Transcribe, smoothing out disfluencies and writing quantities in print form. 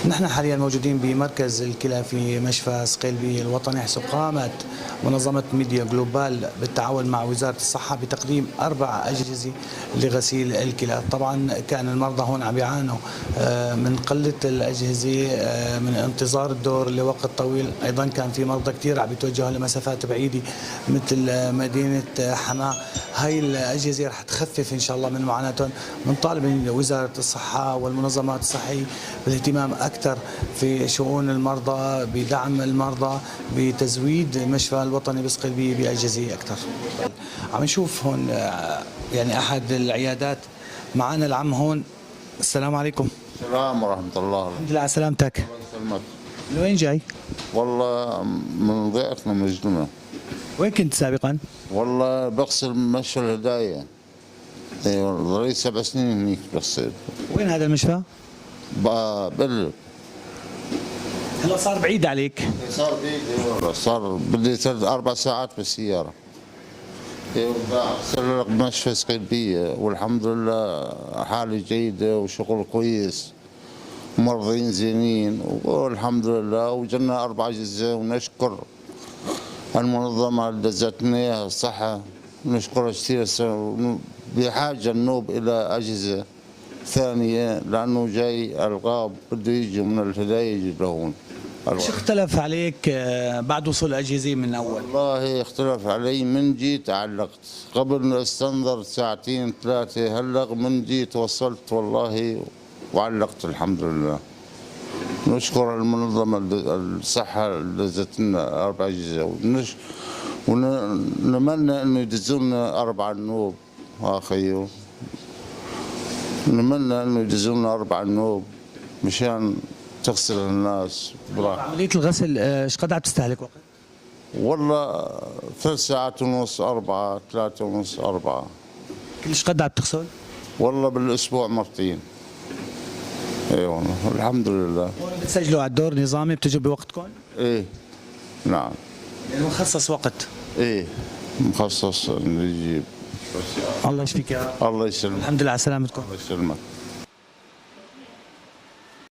نحن حاليا موجودين بمركز الكلى في مشفى صقيلبية الوطني، حيث قامت منظمة ميديا جلوبال بالتعاون مع وزارة الصحة بتقديم 4 أجهزة لغسيل الكلى. طبعا كان المرضى هون عم يعانوا من قلة الأجهزة، من انتظار الدور لوقت طويل. أيضا كان في مرضى كثير عم يتوجهوا لمسافات بعيدة مثل مدينة حماة. هاي الأجهزة رح تخفف إن شاء الله من معاناتهم. بنطالب من وزارة الصحة والمنظمات الصحية بالاهتمام أكثر في شؤون المرضى، بدعم المرضى، بتزويد المشفى الوطني بصقلبية بأجهزة أكثر. عم نشوف هون يعني أحد العيادات معنا العم هون. السلام عليكم. السلام ورحمة الله. الحمد لله على سلامتك. الله يسلمك. من وين جاي؟ والله من ضيعتنا مجدمة. وين كنت سابقا؟ والله بغسل مشفى الهداية. ايوه لي 7 سنين هنيك بغسل. وين هذا المشفى؟ بقلب. هلا صار بعيد عليك. صار بعيد. والله صار بدي 4 ساعات بالسيارة. ايوه بغسل بمشفى صقلبية والحمد لله حالي جيدة وشغل كويس. مرضين زينين والحمد لله، وجنا 4 أجهزة ونشكر المنظمة اللي دزتنا اياها الصحة، نشكرها كثير. بحاجة النوب إلى أجهزة ثانية لأنه جاي ألغاب بده يجي من الهداية يجي لهون. ايش اختلف عليك بعد وصول الأجهزة من أول؟ والله اختلف علي من جيت علقت، قبل استنظر 2 3 ساعات، هلا من جيت وصلت والله وعلقت الحمد لله. نشكر المنظمة الصحة اللي دزتنا 4 أجهزة، ونتمنى انه يدزوا لنا 4 نوب. اخيو نتمنى انه يدزوا لنا 4 نوب مشان تغسل الناس براحة. عملية الغسل ايش قد عم تستهلك وقت؟ والله 3 ساعات ونص 4 3 ونص 4. كلش قد عم تغسل؟ والله بالاسبوع مرتين. ايوه الحمد لله. بتسجلوا على الدور نظامي بتجوا بوقتكم؟ ايه نعم. يعني مخصص وقت؟ ايه مخصص نجيب. الله يشفيك يا رب. الله يسلمك. الحمد لله على سلامتكم. الله يسلمك.